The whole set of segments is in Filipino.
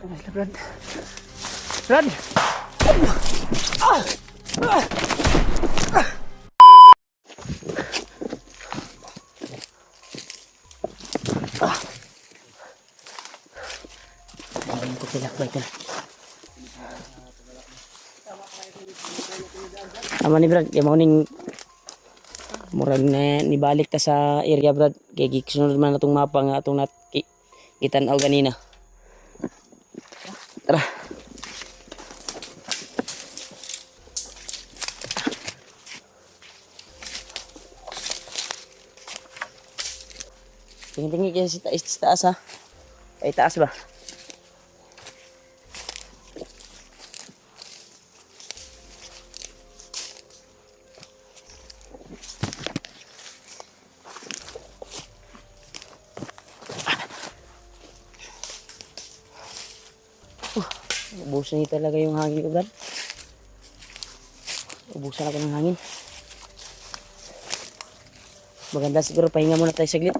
Brad. Brad! Ah! Ah! Ah! Ayun ko sila ko ito. Tama ni Brad, yung morning murag na nibalik ta sa area Brad. Kaya gisunod man na itong mapa nga itong kitanaw ganina. Tara. Tingin-tingin kayo sa taas ha. Ay taas ba? Ubusan niyo talaga yung hangin ko, Brad. Ubusan ako ng hangin. Maganda siguro pahinga muna tayo saglit.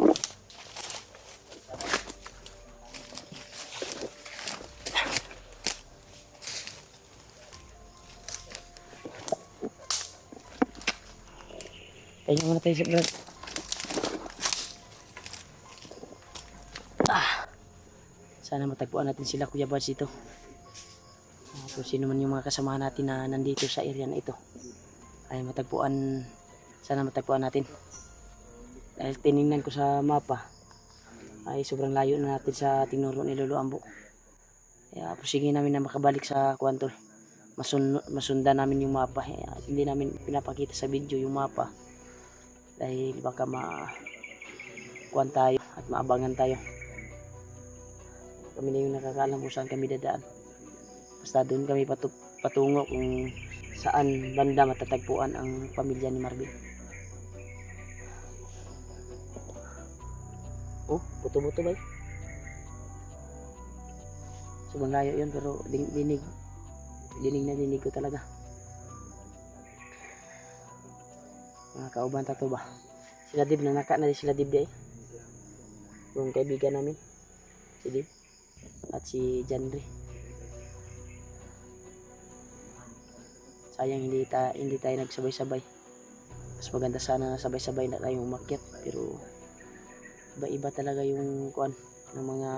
Pahinga muna tayo saglit. Sana matagpuan natin sila Kuya Bads dito. Kung sino man yung mga kasamahan natin na nandito sa area na ito ay matagpuan, sana matagpuan natin. Dahil tinignan ko sa mapa ay sobrang layo na natin sa tinuro ni Lolo Ambo. Kaya pusigin namin na makabalik sa Kuantol. Masundan namin yung mapa. Hindi namin pinapakita sa video yung mapa dahil baka makuan tayo at maabangan tayo. Kami na yung nakakaalam kung saan kami dadaan. Basta doon kami patungo kung saan banda matatagpuan ang pamilya ni Marvin. Oh, buto-buto ba? Sobrang layo yun pero dinig na dinig ko talaga. Mga kauban tato ba? Sila Dib na naka na sila Dib eh. Yung kaibigan namin. Si Dib at si Janry. Sayang hindi tayo nagsabay-sabay. Mas maganda sana na sabay-sabay na tayong umakyat pero iba-iba talaga yung kuan ng mga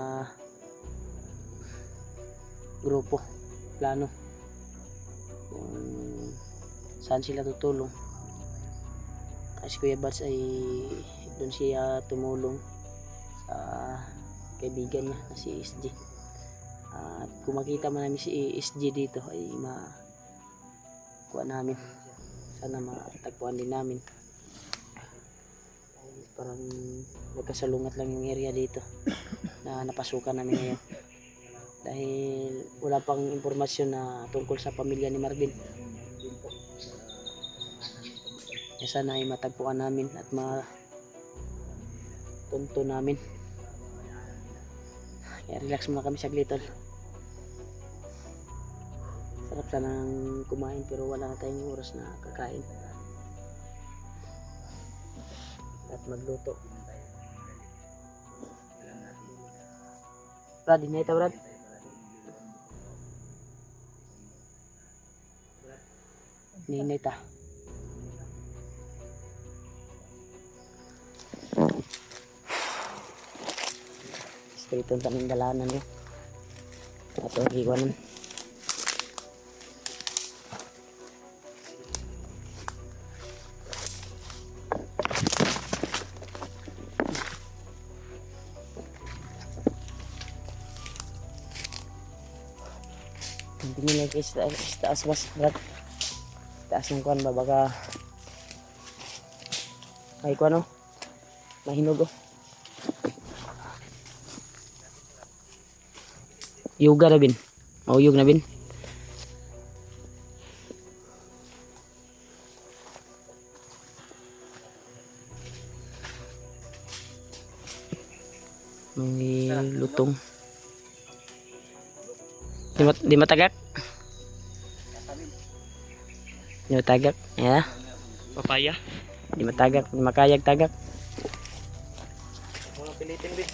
grupo, plano. Kung saan sila tutulong. Kasi Kuya Bads ay doon siya tumulong sa kaibigan niya na si SG. At kung makita man namin si SG dito ay kuha namin, sana matagpuan din namin. Ay, parang nagkasalungat lang yung area dito na napasukan namin ngayon dahil wala pang impormasyon na tungkol sa pamilya ni Marvin. Kaya sana ay matagpuan namin at matunto namin. Kaya relax muna kami saglit tol. Sarap sanang kumain pero wala na tayong oras na kakain at magluto. Brad, hinay ta Brad. Hinay ta. Straight on tanong dalanan yun. Ato hiwanan. Tingin lagi sa taas mas Brad. Taas ng kuan ba baka ay kuan no. Mahinog oh. Yoga na bin. Mauyog na bin. May lutong. Di matagak. Di matagak. Ya. Papaya. Di matagak, di makayag tagak. Mga pilitin din.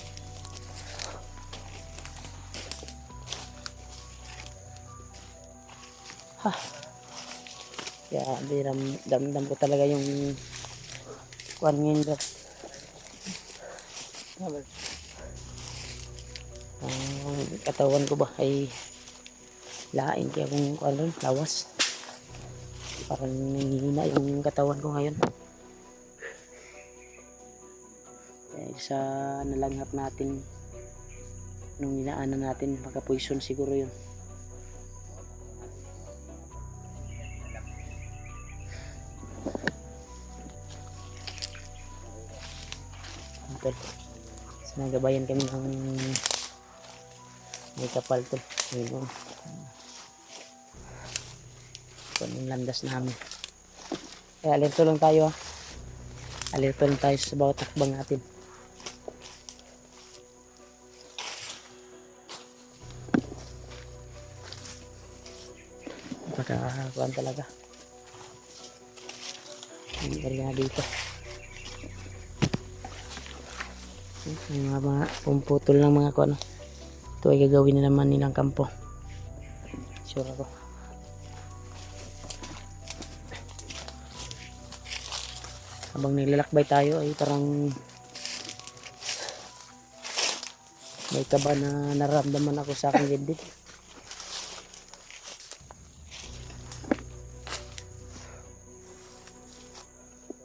Ha. Kaya damdam ko talaga yung kuwan ngayon bro. Ang katawan ko ba ay lain kaya kung kuwan rin, lawas. Parang nanghihina yung katawan ko ngayon. Dahil sa nalanghap natin nung inaanan natin, baka poison siguro yun. Tol, sinagabayan kami ng may kapal tol. Yun, yung landas namin. Kaya alerto lang tayo ha. Alerto lang tayo sa bawat takbang natin. Pagkakuan talaga. Ang area dito. Yung mga pumputol ng mga kuan. Ito ay gagawin na naman nilang kampo. Sure ako. Habang nilalakbay tayo ay parang may kaba na naramdaman ako sa aking dibdib.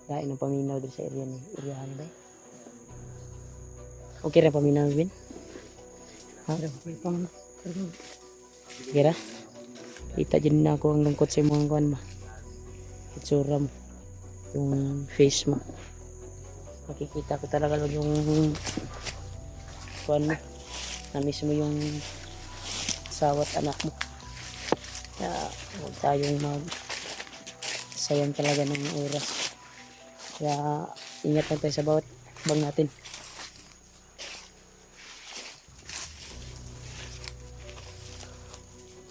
Dahil ng paminaw din sa area ni area ba? Okay ra paminaw bin? Ha? Okay ra? Kita dyan na ako ang lungkot sa mga kuan ba? Itsura mo. Yung face mo. Makikita ko talaga yung kuan mo. Na mismo yung asawa at anak mo. Kaya huwag tayong sayang talaga ng oras. Kaya ingat lang tayo sa bawat bang natin.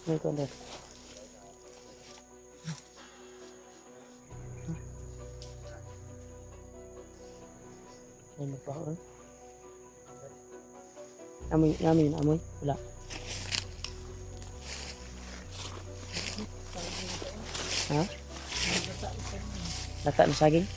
May kuwan. Ano pa ako? Amoy, amoy. Wala. Ha? Lata na saging?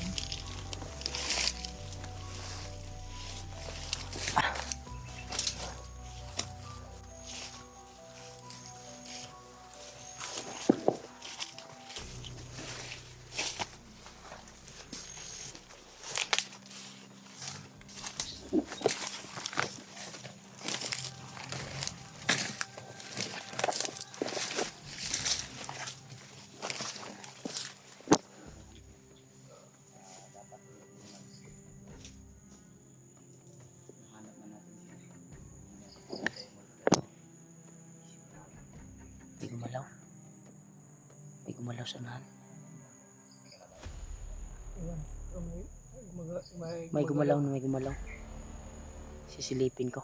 May gumalaw sa nahan. May gumalaw. Sisilipin ko.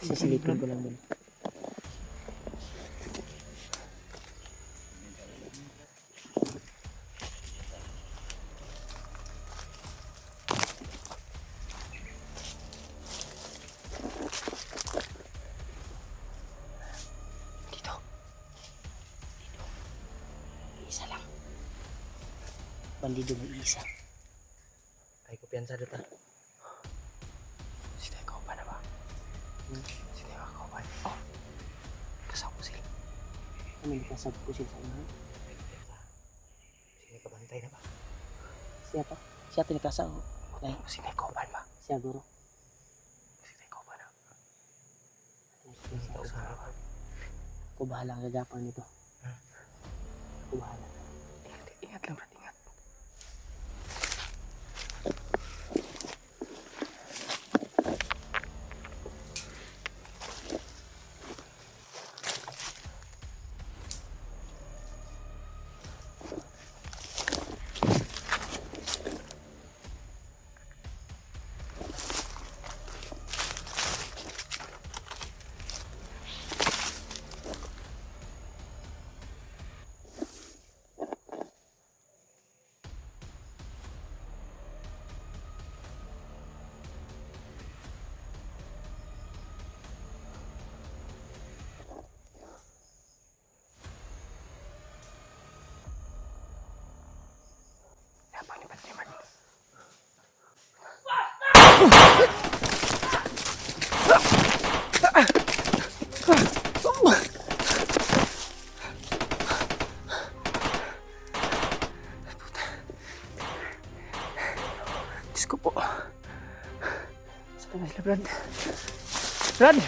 Sisilipin ko lang din. Isa lang. Bandido mo isa. Ay, kumpiyansa dito. Sila ikaw pa na ba? Sila ikaw pa. Oh. Kasama ko sila. Ano yung kasama ko sila sa inyo? Sila kabantay na ba? Siya pa? Siya tinikasa o? Ay, sila ikaw pa ba? Siya guro. Sila ikaw pa na. Ako bahala ang gagapang nito. Ako bahala. Ingat lang, Brad. Ingat. Diyos ko po. Saan na sila, Brad? Brad!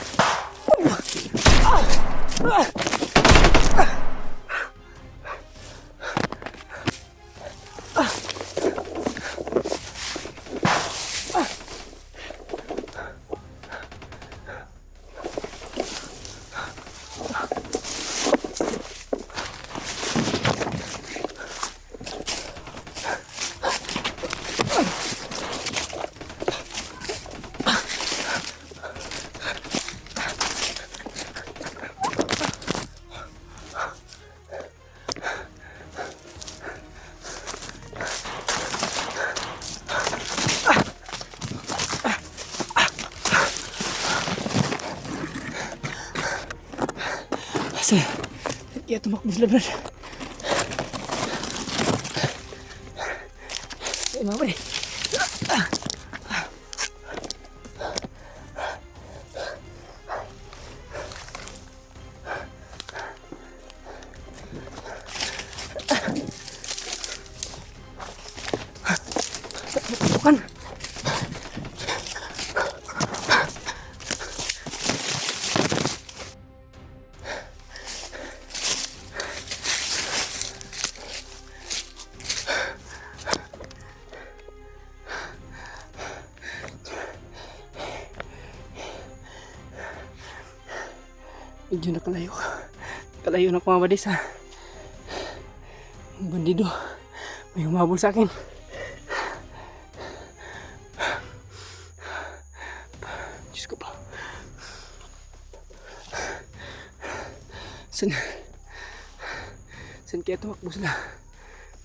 Saan? Kaya tumakbo sila, Brad. Ay, mga pare. Bukan. Medyo nakalayo. Kalayo na ko, mga buddy, sa mga bandido. May humabol sa akin. Diyos ko pa. Saan kaya tumakbo sila?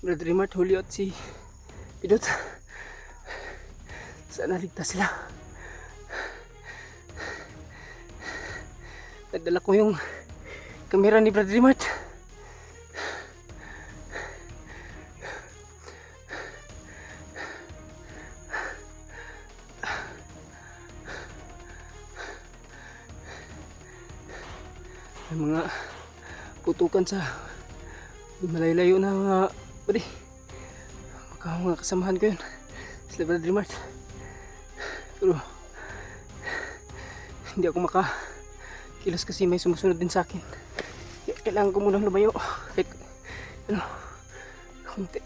Brother Mart, Julio at si Pidot. Saan naligtas sila? Nagdala ko yung kamera ni Brother Mart. May mga putukan sa malayo-layo na mga pwede. Mga kasamahan ko yun. Sila Brother Mart. Pero hindi ako makakilos kasi may sumusunod din sa akin. Kailangan ko munang lumayo. Kahit ano, kunti.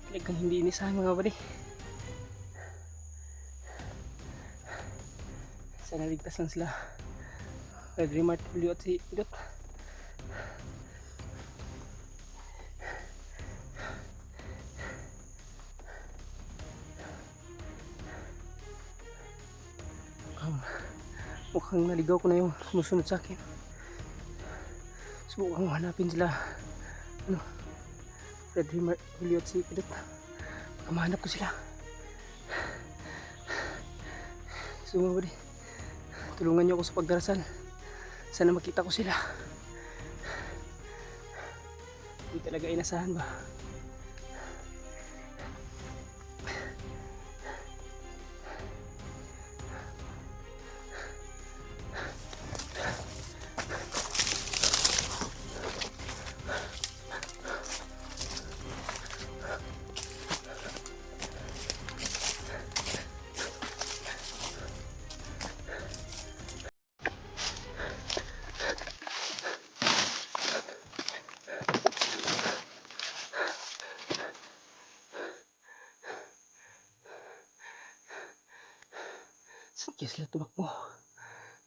Talagang hindi inisahan, mga buddy. Sana ligtas lang sila. Brother Mart, Julio at si Pidot. Mukhang naligaw ko na yung sumusunod sa akin. Subukan ko hanapin sila. Ano? Brother Mart, Julio at si Pidot. Baka mahanap ko sila. So mga buddy, tulungan niyo ako sa pagdarasal. Sana makita ko sila. Hindi talaga inasahan ba? Saan kaya sila tumakbo?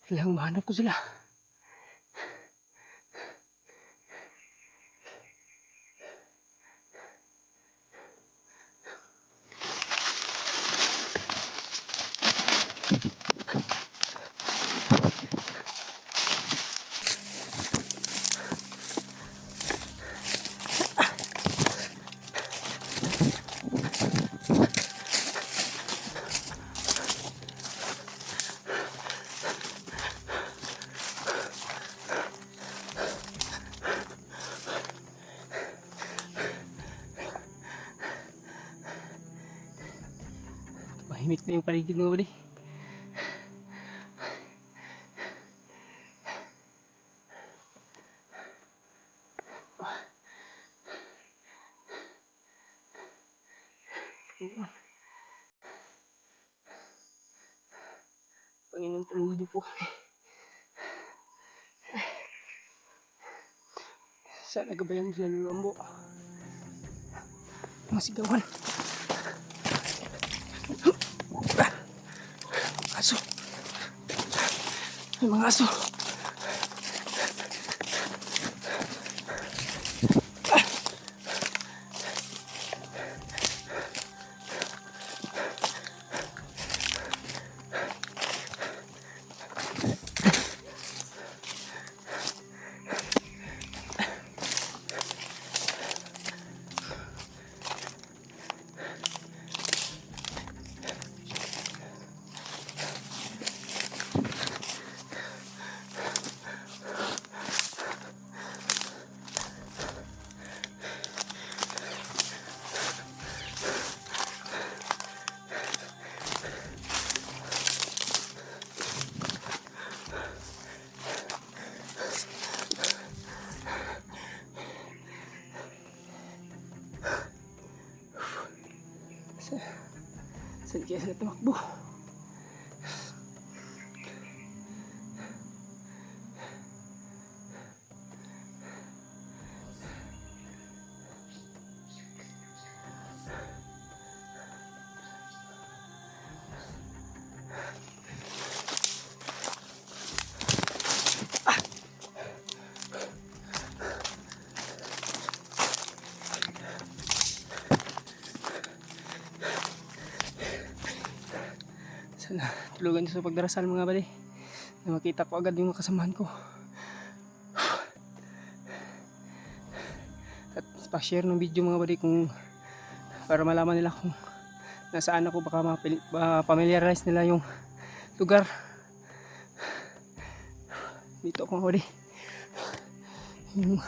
Kailangang mahanap ko sila. Mahimik na yung paligid mga buddy. Panginoon, tulungan niyo po. Sana gabayan sila ng Rambo. Mga sigawan. Aso. May mga aso. Saan kaya sila tumakbo? Sana tulugan niyo sa pagdarasal mga bali na makita ko agad yung mga kasamahan ko at pa-share ng video mga bali kung para malaman nila kung nasaan ako, baka familiarize nila yung lugar. Dito ako mga bali yung